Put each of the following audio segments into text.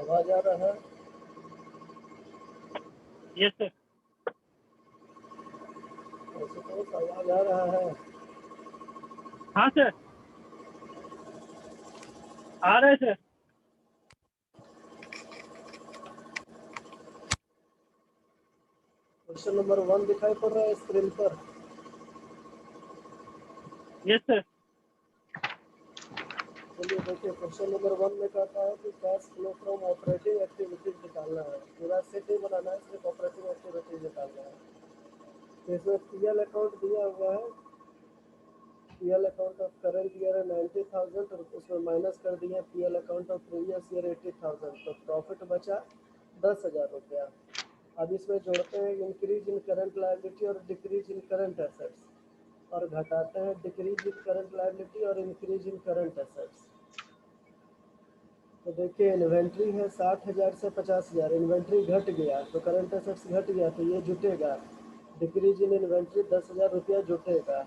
आवाज आ रहा है? Yes sir. आशुतोष आवाज आ रहा है? हाँ सर, आ रहा है सर। क्वेश्चन नंबर 1 दिखाई पड़ रहा है स्क्रीन पर? Yes sir. चलिए देखिए, क्वेश्चन नंबर 1 में कहता है कि cash flow from operating activities निकालना है। पूरा सेट ही बनाना है, सिर्फ ऑपरेटिंग एक्टिविटीज निकालना है। तो इसमें पीएल अकाउंट दिया हुआ है। PL account of current year है 90,000 और उसमें माइनस कर दिया PL account of previous year 80,000, तो प्रॉफिट बचा 10,000 रुपया। अब इसमें जोड़ते हैं इंक्रीज इन करंट लायबिलिटी और डिक्रीज इन करंट एसेट्स, और घटाते हैं डिक्रीज इन करंट लायबिलिटी और इंक्रीज इन करंट एसेट्स। तो देखिए, इन्वेंट्री है 60,000 से 50,000, इन्वेंट्री घट गया तो करंट एसेट्स घट गया तो ये जुटेगा। डिक्रीज इन इन्वेंट्री 10,000 रुपया जुटेगा।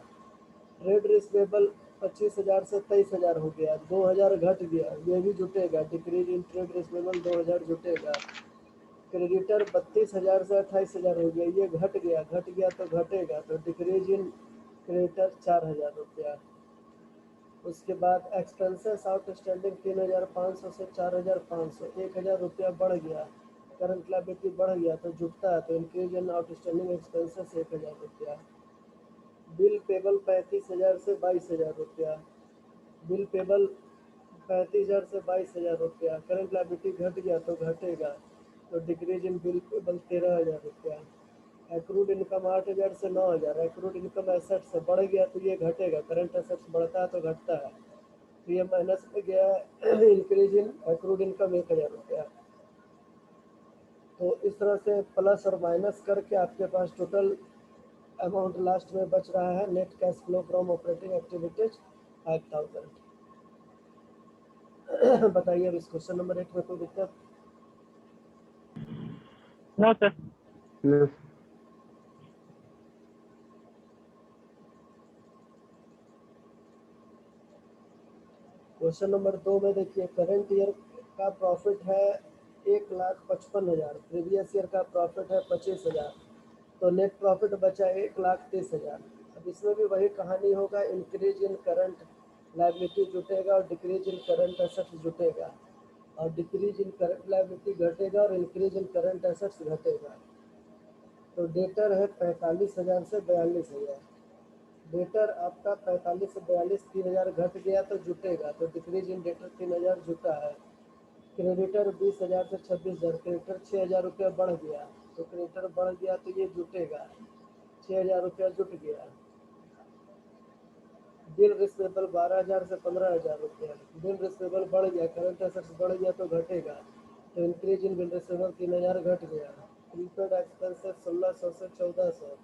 ट्रेड रिसीवेबल 25,000 से 23,000 हो गया, 2,000 घट गया, ये भी जुटेगा। डिक्रीज इन ट्रेड रिसीवेबल 2,000 जुटेगा। क्रेडिटर 32,000 से 28,000 हो गया, ये घट गया तो घटेगा, तो डिक्रीज इन क्रेडिटर 4,000 रुपया। उसके बाद एक्सपेंसेस आउटस्टैंडिंग 3,500 से 4,500, 1,000 रुपया बढ़ गया। करंट लायबिलिटी बढ़ गया तो जुटता है, तो इंक्रीज इन आउटस्टैंडिंग एक्सपेंसेस 1,000 रुपया। बिल पेबल 35,000 से 22,000 रुपया। बिल पेबल 35,000 से 22,000 रुपया। करंट लायबिलिटी घट गया तो घटेगा, तो डिक्रीज इन बिल पेबल 13,000 रुपया। एक्रूड इनकम 8,000 से 9,000, एक्रूड इनकम एसेट से बढ़ गया तो ये घटेगा, करंट एसेट्स बढ़ता है तो घटता है, तो ये माइनस में गया है। इंक्रीज इन एक्रूड इनकम 1,000 रुपया। तो इस तरह से प्लस और माइनस करके आपके पास टोटल अमाउंट लास्ट में बच रहा है net cash flow from operating activities 5,000। बताइए अब इस क्वेश्चन नंबर 1 में कोई दिक्कत? No sir. Yes. Question number 2 में देखिए, करंट ईयर का प्रॉफिट है 1,55,000, प्रीवियस ईयर का प्रॉफिट है 25,000, तो नेट प्रॉफिट बचा 1,30,000। अब इसमें भी वही कहानी होगा, इंक्रीज इन करंट लायबिलिटी जुटेगा और डिक्रीज इन करंट एसेट्स जुटेगा, और डिक्रीज इन करंट लायबिलिटी घटेगा और इंक्रीज इन करंट एसेट्स घटेगा। तो डेटर है 45,000 से 42,000। डेटर आपका 45 से 42, 3,000 घट गया तो जुटेगा, तो डिक्रीज इन डेटर 3,000 जुटा है। क्रेडिटर 20,000 से 26,000, क्रेडिटर 6,000 रुपया बढ़ गया, तो क्रेडिटर बढ़ गया तो ये जुटेगा, 6,000 रुपया जुट गया। बिल रिसीवेबल 12,000 से 15,000 रुपया, बिल रिसीवेबल बढ़ गया, करंट एसेट्स बढ़ गया तो घटेगा, तो इंक्रीज इन बिल रिसीवेबल 3,000 घट गया। प्रीपेड एक्सपेंसेस 1,600 से 1,400,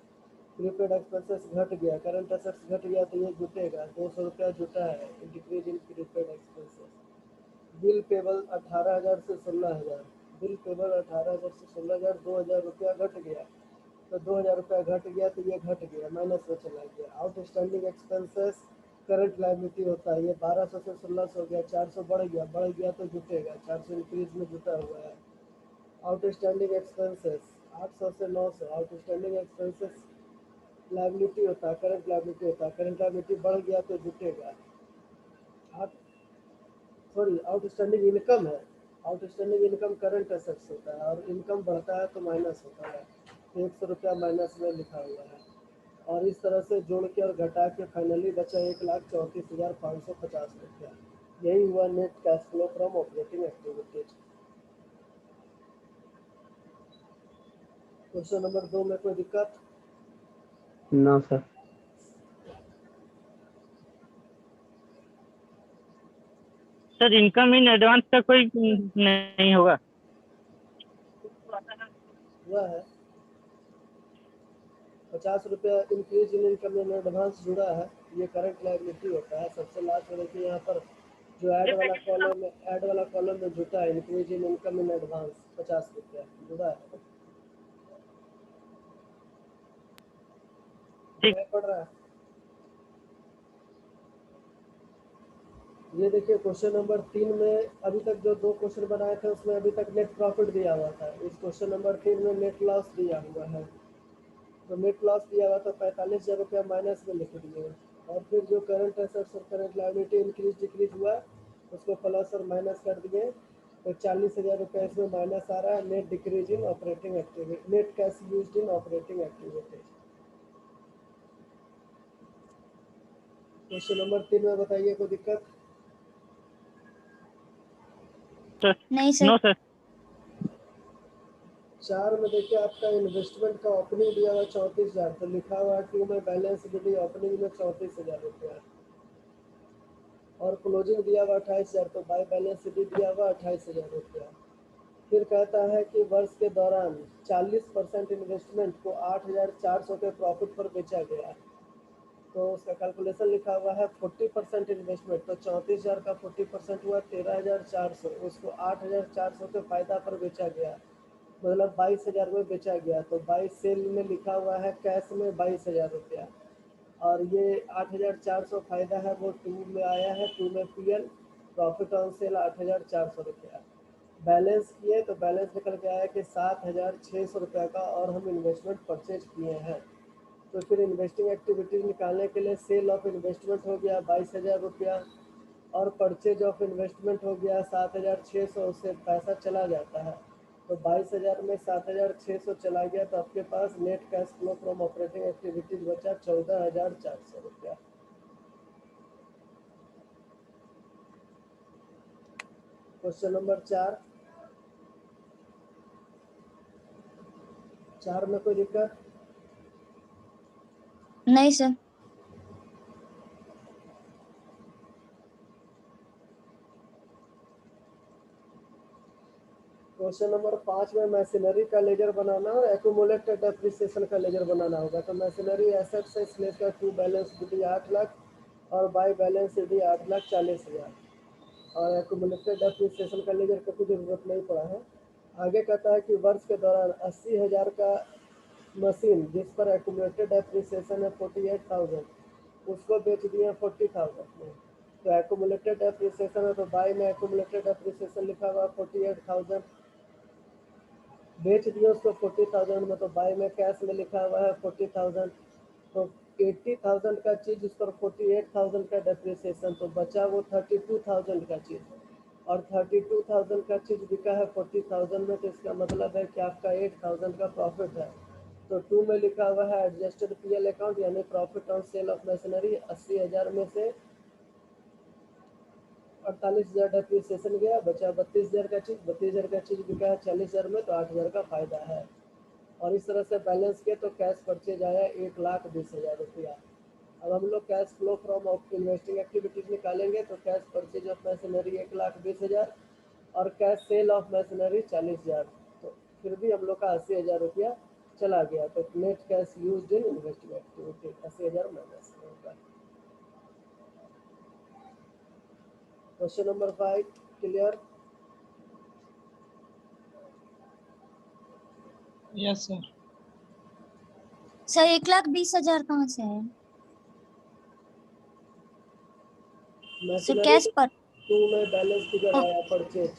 प्रीपेड एक्सपेंसेस घट गया, करंट एसेट्स घट गया तो ये जुटेगा, 200 रुपया जुटा है, decrease in prepaid expenses. Bill payable 18,000 से 16,000, बिल पेबल 18,000 से 16,000, 2,000 रुपया घट गया, तो 2,000 रुपया घट गया तो ये घट गया, माइनस में चला गया। आउटस्टैंडिंग एक्सपेंसेस करंट लायबिलिटी होता है, ये 1,200 से 1,600 हो गया, 400 बढ़ गया तो जुटेगा, 400 इंक्रीज में जुटा हुआ है। आउटस्टैंडिंग एक्सपेंसेस 800 से 900, आउटस्टैंडिंग एक्सपेंसेस लायबिलिटी होता है, करंट लायबिलिटी होता है, करंट लायबिलिटी बढ़ गया तो जुटेगा। आउटस्टैंडिंग इनकम है, आउटस्टैंडिंग इनकम करंट एसेट्स होता है, और इनकम बढ़ता है तो माइनस होता है, तो 100 रुपया माइनस में लिखा हुआ है। और इस तरह से जोड़ के और घटा के फाइनली बचा 1,34,550 रुपया। यही हुआ net cash flow from operating activities. Question number 2 में कोई दिक्कत? No sir. Sir income in advance का कोई नहीं होगा? हुआ है 50 रुपया increase in income in advance जुड़ा है, ये करंट लायबिलिटी होता है। सबसे लास्ट में देखिए यहाँ पर जो ऐड वाला कॉलम में जुटा है, increase in income in advance 50 रुपया जुड़ा है। ठीक। पड़ रहा है? ये देखिए क्वेश्चन नंबर 3 में अभी तक जो 2 क्वेश्चन बनाए थे उसमें अभी तक नेट प्रॉफिट दिया हुआ था। इस क्वेश्चन नंबर 3 में नेट लॉस दिया हुआ है। तो नेट लॉस दिया हुआ तो 45,000 रुपया माइनस में लिख दिए, और फिर जो करंट एसेट्स और करंट लायबिलिटी इंक्रीज डिक्रीज हुआ उसको प्लस और माइनस कर दिए। तो 40,000 रुपया इसमें माइनस आ रहा है। Net decrease in operating activity, net cash used in operating activities. Question number 3 में बताइए कोई दिक्कत? सर नहीं सर। No sir. 4 में देखिए आपका इन्वेस्टमेंट का ओपनिंग दिया हुआ 34,000, तो लिखा हुआ 2 में बैलेंस डी ओपनिंग में 34,000 रुपया, और क्लोजिंग दिया हुआ 28,000, तो बाय बैलेंस डी दिया हुआ 28,000 रुपया। फिर कहता है कि वर्ष के दौरान 40% इन्वेस्टमेंट को 8,400 के प्रॉफिट पर बेचा गया। तो उसका कैलकुलेशन लिखा हुआ है 40% इन्वेस्टमेंट, तो 34,000 का 40% हुआ 13,400, उसको 8,400 के फायदा पर बेचा गया, मतलब 22,000 में बेचा गया। तो 22 सेल में लिखा हुआ है कैश में 22,000 रुपया, और ये 8,400 फायदा है वो 2 में आया है, 2 में पीएल प्रॉफिट ऑन सेल 8,400 रुपया। बैलेंस किए तो बैलेंस निकल के आया कि 7,600 रुपया का और हम इन्वेस्टमेंट परचेज किए हैं। तो फिर इन्वेस्टिंग एक्टिविटीज निकालने के लिए सेल ऑफ इन्वेस्टमेंट हो गया 22,000 रुपया, और परचेज ऑफ इन्वेस्टमेंट हो गया 7,600, उससे पैसा चला जाता है। तो 22,000 में 7,600 चला गया, तो आपके पास net cash flow from operating activities बचा 14,400 रुपया। क्वेश्चन नंबर 4 में कोई दिक्कत? नहीं सर। क्वेश्चन नंबर 5 में मशीनरी का लेजर बनाना और एक्यूमुलेटेड डेप्रिसिएशन का लेजर बनाना होगा। तो मशीनरी एसेट्स है इसलिए इसका टू बैलेंस डी 8 लाख और बाई बैलेंस डी 8,40,000, और एक्यूमुलेटेड डेप्रिसिएशन का लेजर का कोई जरूरत नहीं पड़ा है। आगे कहता है कि वर्ष के दौरान 80,000 का मशीन जिस पर एक्यूमुलेटेड डेप्रिसिएशन है 48,000, उसको बेच दिए 40,000 में। तो एक्यूमुलेटेड डेप्रिसिएशन है तो बाई में एक्यूमुलेटेड डेप्रिसिएशन लिखा हुआ 48,000, बेच दिया उसको 40,000 में, तो बाय में कैश में लिखा हुआ है 40,000। तो 80,000 का चीज़ उस पर 48,000 का डेप्रिसिएशन, तो बचा वो 32,000 का चीज़, और 32,000 का चीज़ बिका है 40,000 में, तो इसका मतलब है कि आपका 8,000 का प्रॉफिट है। तो 2 में लिखा हुआ है एडजस्टेड पीएल अकाउंट यानी profit on sale of machinery 80,000 में से 48,000 डेप्रिसिएशन गया, बचा 32,000 का चीज़, 32,000 का चीज़ बिका है 40,000 में, तो 8,000 का फायदा है। और इस तरह से बैलेंस किए तो कैश परचेज आया 1,20,000 रुपया। अब हम लोग cash flow from investing activities निकालेंगे, तो कैश परचेज ऑफ मशीनरी 1,20,000 और कैश सेल ऑफ मशीनरी 40,000, तो फिर भी हम लोग का 80,000 रुपया चला गया। तो net cash used in investing activity 80,000 minus होगा। Question number 5 clear? Yes sir. Sir 1,20,000 कहाँ से है? सर मशीनरी कैश पर। 2 में बैलेंस फिगर आया परचेज।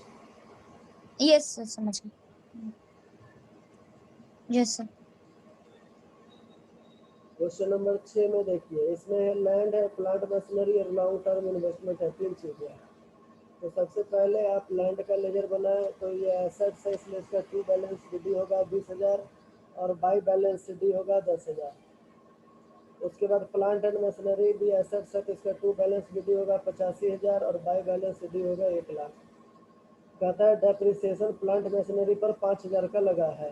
यस सर समझ गए। Yes sir. क्वेश्चन नंबर 6 में देखिए, इसमें लैंड है, प्लांट मशीनरी और लॉन्ग टर्म इन्वेस्टमेंट है, 3 चीज़ें हैं। तो सबसे पहले आप लैंड का लेजर बनाए, तो ये एसेट्स है इसलिए इसका टू बैलेंस डी होगा 20,000 और बाई बैलेंस डी होगा 10,000। उसके बाद प्लांट एंड मशीनरी भी एसेट्स है तो इसका टू बैलेंस डी होगा 85,000 और बाई बैलेंस डी होगा 1,00,000। कहता है डेप्रिसिएशन प्लांट मशीनरी पर 5,000 का लगा है।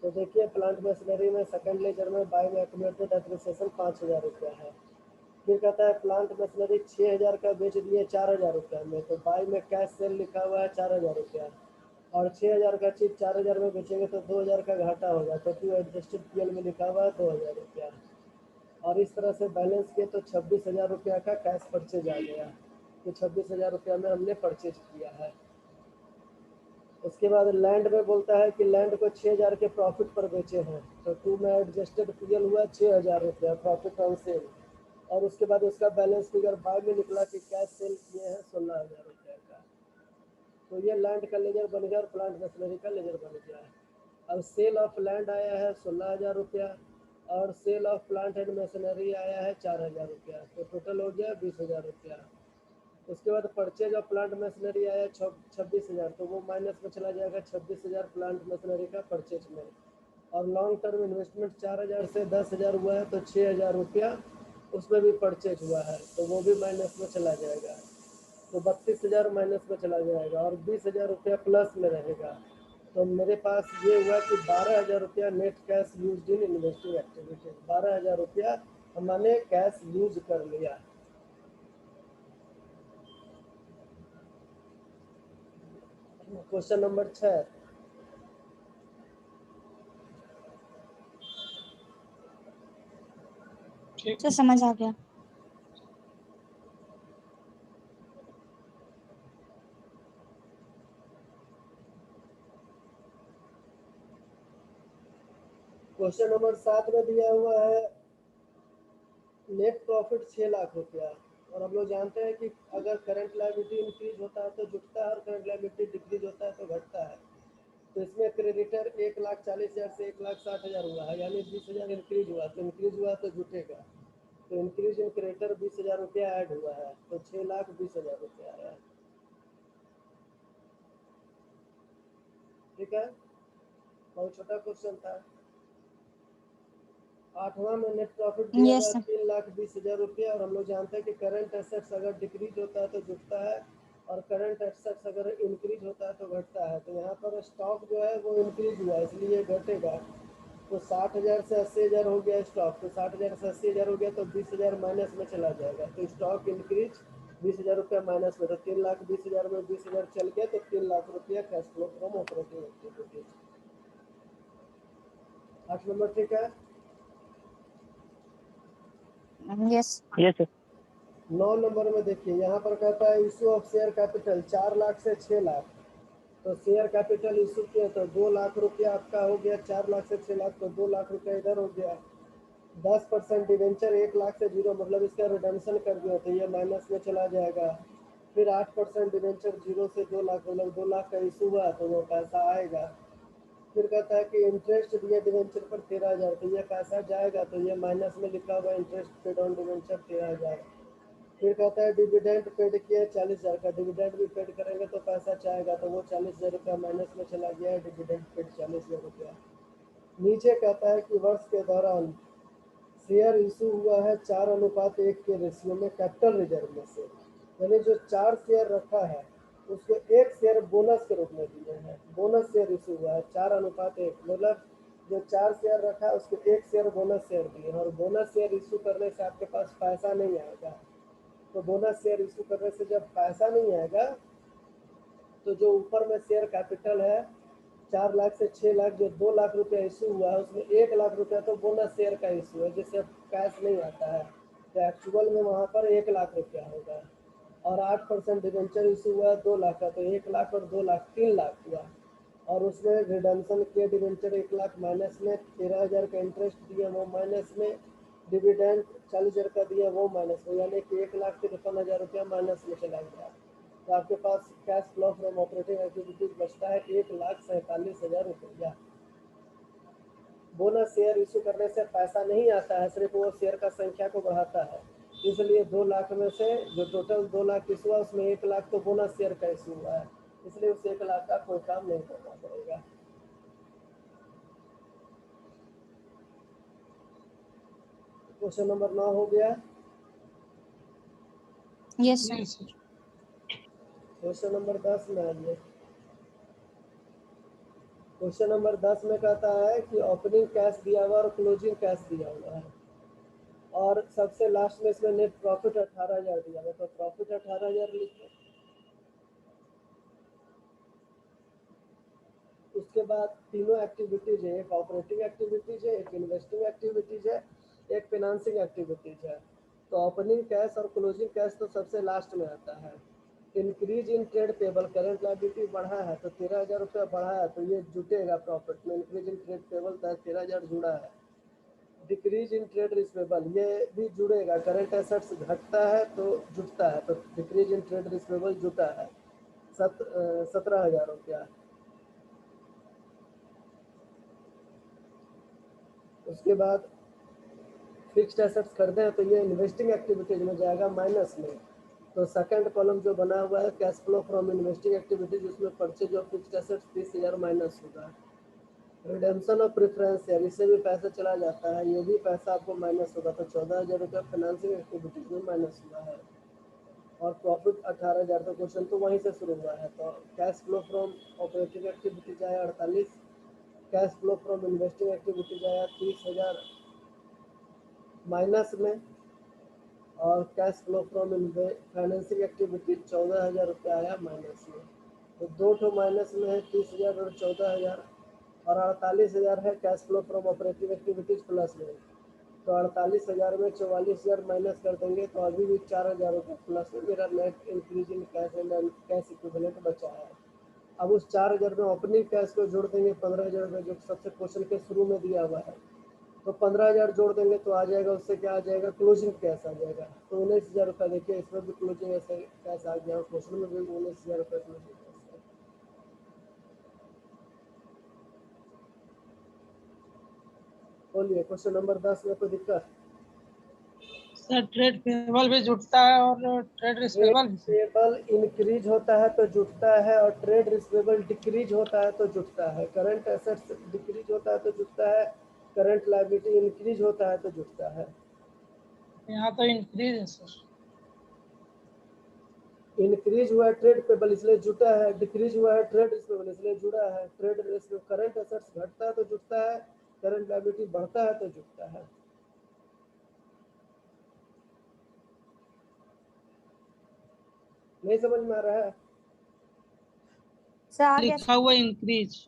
तो देखिए प्लांट मशीनरी में सेकंड लेजर में बाई में एक्यूमुलेटेड डेप्रिसिएशन 5,000 रुपया है। फिर कहता है प्लांट मशीनरी 6,000 का बेच दिए 4,000 रुपया में, तो बाई में कैश सेल लिखा हुआ है 4,000 रुपया, और 6,000 का चीज़ 4,000 में बेचेंगे तो 2,000 का घाटा होगा, तो टू एडजस्टेड पीएल में लिखा हुआ है 2,000 रुपया। और इस तरह से बैलेंस किए तो 26,000 रुपया का कैश परचेज आ गया, तो 26,000 रुपया में हमने परचेज किया है। उसके बाद लैंड में बोलता है कि लैंड को 6,000 के प्रॉफिट पर बेचे हैं, तो 2 में एडजस्टेड पीएल हुआ 6,000 रुपया प्रॉफिट ऑन सेल, और उसके बाद उसका बैलेंस फिगर बाद में निकला कि कैश सेल किए हैं 16,000 रुपये का। तो ये लैंड का लेजर बन गया और प्लांट मशीनरी का लेजर बन गया। अब सेल ऑफ लैंड आया है 16,000 रुपया और sale of plant and machinery आया है 4,000 रुपया, तो टोटल हो गया 20,000 रुपया। उसके बाद परचेज ऑफ प्लांट मशीनरी आया 26,000, तो वो माइनस में चला जाएगा 26,000 प्लांट मशीनरी का परचेज में। और लॉन्ग टर्म इन्वेस्टमेंट 4,000 से 10,000 हुआ है, तो 6,000 रुपया उसमें भी परचेज हुआ है, तो वो भी माइनस में चला जाएगा, तो 32,000 माइनस में चला जाएगा और 20,000 रुपया प्लस में रहेगा। तो मेरे पास ये हुआ कि 12,000 रुपया net cash use in investing activities. 12,000 रुपया हमने कैश यूज कर लिया। Question number 6। सर समझ आ गया। क्वेश्चन नंबर 7 में दिया हुआ है नेट प्रॉफिट 6 लाख रुपया, और हम लोग जानते हैं कि अगर करंट लायबिलिटी इंक्रीज होता है तो जुटता है और करंट लायबिलिटी डिक्रीज होता है तो घटता है। तो इसमें क्रेडिटर 1,40,000 से 1,60,000 हुआ है, यानी 20,000 इंक्रीज हुआ, तो इंक्रीज हुआ तो जुटेगा, तो इंक्रीज इन क्रेडिटर 20,000 रुपया ऐड हुआ है, तो 6,20,000 रुपया आया। ठीक है, बहुत छोटा क्वेश्चन था। 8वां में नेट प्रॉफिट दिया यस हुआ सर। 3,20,000 रुपया, और हम लोग जानते हैं कि करंट एसेट्स अगर डिक्रीज होता है तो जुटता है और करंट एसेट्स अगर इंक्रीज होता है तो घटता है। तो यहाँ पर स्टॉक जो है वो इंक्रीज हुआ, इसलिए घटेगा। तो 60,000 से 80,000 हो गया स्टॉक, तो 60,000 से 80,000 हो गया तो 20,000 माइनस में चला जाएगा, तो स्टॉक इंक्रीज 20,000 रुपया माइनस में, तो 3,20,000 में 20,000 चल गया, तो 3 लाख रुपया cash flow from operating activities. 8 number ठीक है। Yes yes sir. 9 नंबर में देखिए, यहाँ पर कहता है issue of share capital 4 lakh से 6 लाख। तो शेयर कैपिटल इशू किया तो 2 लाख रुपया आपका हो गया, 4 लाख से 6 लाख, तो 2 लाख रुपया इधर हो गया। 10% डिवेंचर 1 लाख से 0, मतलब इसका रिडम्पशन कर दिया तो ये माइनस में चला जाएगा। फिर 8% डिवेंचर 0 से 2 लाख, मतलब 2 लाख का इशू हुआ तो वो पैसा आएगा। फिर कहता है कि इंटरेस्ट दिया डिवेंचर पर 13,000, तो ये पैसा जाएगा, तो ये माइनस में लिखा हुआ इंटरेस्ट पेड ऑन डिवेंचर 13,000। फिर कहता है डिविडेंड पेड किया 40,000 का, डिविडेंड भी पेड करेंगे तो पैसा चाहेगा, तो वो 40,000 रुपया माइनस में चला गया है, डिविडेंड पेड 40,000 रुपया। नीचे कहता है कि वर्ष के दौरान शेयर इशू हुआ है 4:1 के रेशियो में कैपिटल रिजर्व में से, यानी जो 4 शेयर रखा है उसको 1 शेयर बोनस के रूप में दिए हैं। बोनस शेयर इशू हुआ है 4:1, मतलब जो 4 शेयर रखा है उसको 1 शेयर बोनस शेयर दिए हैं, और बोनस शेयर इशू करने से आपके पास पैसा नहीं आएगा। तो बोनस शेयर इशू करने से जब पैसा नहीं आएगा तो जो ऊपर में शेयर कैपिटल है 4 लाख से 6 लाख, जो 2 लाख रुपया इशू हुआ है उसमें 1 लाख रुपया तो बोनस शेयर का इशू है जिससे कैश नहीं आता है, तो एक्चुअल में वहाँ पर 1 लाख रुपया होगा। और 8% डिवेंचर इशू हुआ है 2 लाख का, तो 1 लाख और 2 लाख 3 लाख हुआ। और उसमें रिडम्पशन किया डिवेंचर 1 लाख माइनस में, 13,000 का इंटरेस्ट दिया वो माइनस में, डिविडेंड 40,000 का दिया वो माइनस में, यानी कि 1,53,000 रुपया माइनस में चला गया। तो आपके पास cash flow from operating activities बचता है 1,47,000 रुपया। बोनस शेयर इशू करने से पैसा नहीं आता है, सिर्फ वो शेयर का संख्या को बढ़ाता है, इसलिए 2 लाख में से जो टोटल 2 लाख इशू हुआ उसमें 1 लाख तो बोनस शेयर का इशू हुआ है, इसलिए उस 1 लाख का कोई काम नहीं करना पड़ेगा। क्वेश्चन नंबर 9 हो गया। Yes sir. क्वेश्चन नंबर 10 में आइए। क्वेश्चन नंबर 10 में कहता है कि ओपनिंग कैश दिया हुआ और क्लोजिंग कैश दिया हुआ है, और सबसे लास्ट में इसमें नेट प्रॉफिट 18,000 दिया हुआ, तो प्रॉफिट 18,000 लिखे। उसके बाद तीनों एक्टिविटीज है, एक ऑपरेटिंग एक्टिविटीज है, एक इन्वेस्टिंग एक्टिविटीज है, एक फिनांसिंग एक्टिविटीज है। तो ओपनिंग कैश और क्लोजिंग कैश तो सबसे लास्ट में आता है। Increase in trade payable, current liability बढ़ा है तो 13,000 रुपया बढ़ा है, तो ये जुटेगा प्रॉफिट में। इंक्रीज इन ट्रेड पेबल 13,000 जुड़ा है। डिक्रीज इन ट्रेड रिसीवेबल ये भी जुड़ेगा, करंट एसेट्स घटता है तो जुटता है, तो डिक्रीज इन ट्रेड रिसीवेबल जुटा है 17,000 रुपया। उसके बाद फिक्स्ड एसेट्स खरीदे हैं तो ये इन्वेस्टिंग एक्टिविटीज में जाएगा माइनस में, तो सेकंड कॉलम जो बना हुआ है cash flow from investing activities, उसमें purchase of fixed assets 30,000 minus होगा। रिडेम्पशन ऑफ प्रेफरेंस शेयर, इससे भी पैसा चला जाता है, ये भी पैसा आपको माइनस होगा, तो 14,000 रुपया फाइनेंसिंग एक्टिविटीज में माइनस हुआ है। और प्रॉफिट 18,000, तो क्वेश्चन तो वहीं से शुरू हुआ है, तो cash flow from operating activities आया 48, cash flow from investing activities आया 30,000 माइनस में, और cash flow from financing activity 14,000 रुपया आया माइनस में। तो दो ठो माइनस में है, 30,000 और 14,000, और 48,000 है cash flow from operative activities plus में, तो 48,000 में 44,000 माइनस कर देंगे तो अभी भी 4,000 रुपये प्लस में मेरा net increase in cash and cash equivalent बचा है। अब उस 4,000 में ओपनिंग कैश को जोड़ देंगे 15,000 रुपये, जो सबसे क्वेश्चन के शुरू में दिया हुआ है, तो 15,000 जोड़ देंगे तो आ जाएगा, उससे क्या आ जाएगा, क्लोजिंग कैश आ जाएगा। तो 19,000 रुपये, देखिए इसमें भी क्लोजिंग ऐसे कैश आ गया, क्वेश्चन में भी 19,000 रुपये क्लोजिंग कैश है। बोलिए क्वेश्चन नंबर 10 में कोई दिक्कत? सर ट्रेड पेबल भी जुटता है और ट्रेड रिसीवेबल भी। पेबल इंक्रीज होता है तो जुटता है, और ट्रेड रिसीवेबल डिक्रीज होता है तो जुटता है। करंट एसेट्स डिक्रीज होता है तो जुटता है, करंट लायबिलिटी इंक्रीज होता है तो जुटता है। यहाँ तो इंक्रीज है सर। इंक्रीज हुआ है ट्रेड पेबल इसलिए जुटा है, डिक्रीज हुआ है ट्रेड रिसीवेबल इसलिए जुड़ा है। ट्रेड रिसीवेबल करंट एसेट्स घटता है तो जुटता है, करंट लायबिलिटी बढ़ता है तो जुटता है। नहीं समझ में आ रहा है? सर आ गया लिखा हुआ इंक्रीज।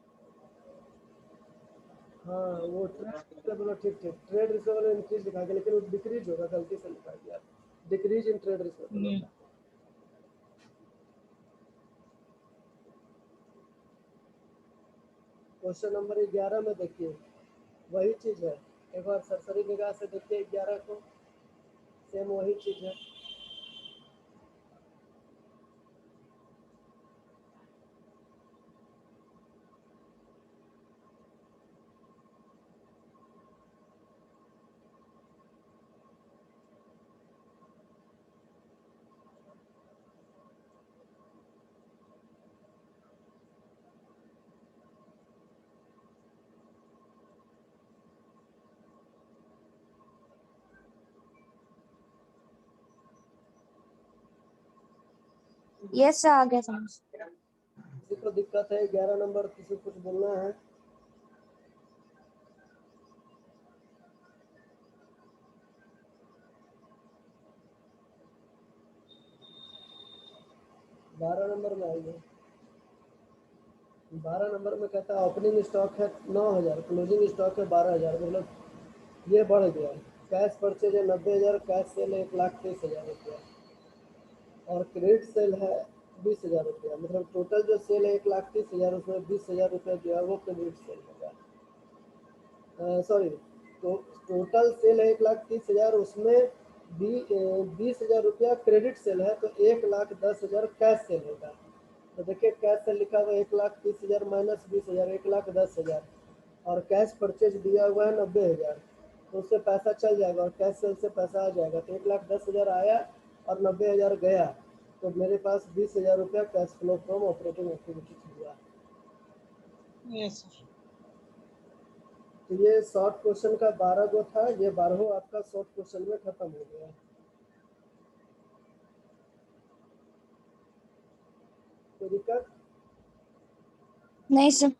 हाँ वो ट्रेड रिसीवेबल, ठीक ठीक, ट्रेड रिसीवेबल इंक्रीज लिखा गया लेकिन वो डिक्रीज होगा, गलती से लिखा गया, डिक्रीज इन ट्रेड रिसीवेबल होगा। क्वेश्चन नंबर 11 में देखिए वही चीज है, एक बार सरसरी निगाह से देखिए 11 को, सेम वही चीज है। यस सर आ गया समझ। किसी को दिक्कत है 11 नंबर, किसी को कुछ बोलना है? बारह नंबर में आइए। 12 नंबर में कहता है ओपनिंग स्टॉक है 9,000, क्लोजिंग स्टॉक है 12,000, मतलब ये बढ़ गया। कैश परचेज है 90,000, कैश सेल है 1,30,000 रुपया, और क्रेडिट सेल है 20,000 रुपया, मतलब टोटल जो सेल है 1,30,000, उसमें 20,000 रुपया जो है वो क्रेडिट सेल होगा। सॉरी, तो टोटल सेल है 1,30,000, उसमें 20,000 रुपया क्रेडिट सेल है, तो 1,10,000 कैश सेल होगा। तो देखिए कैश सेल लिखा हुआ है 1,30,000 माइनस 20,000, 1,10,000, और कैश परचेज दिया हुआ है 90,000, तो उससे पैसा चल जाएगा और कैश सेल से पैसा आ जाएगा, तो 1,10,000 आया और 90,000 गया, तो मेरे पास 20,000 रुपया cash flow from operating activities हुआ। Yes sir. तो ये शॉर्ट क्वेश्चन का 12 गो था, ये 12 आपका शॉर्ट क्वेश्चन में खत्म हो गया। कोई दिक्कत? नहीं सर।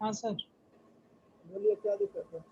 हाँ सर। बोलिए क्या दिक्कत है?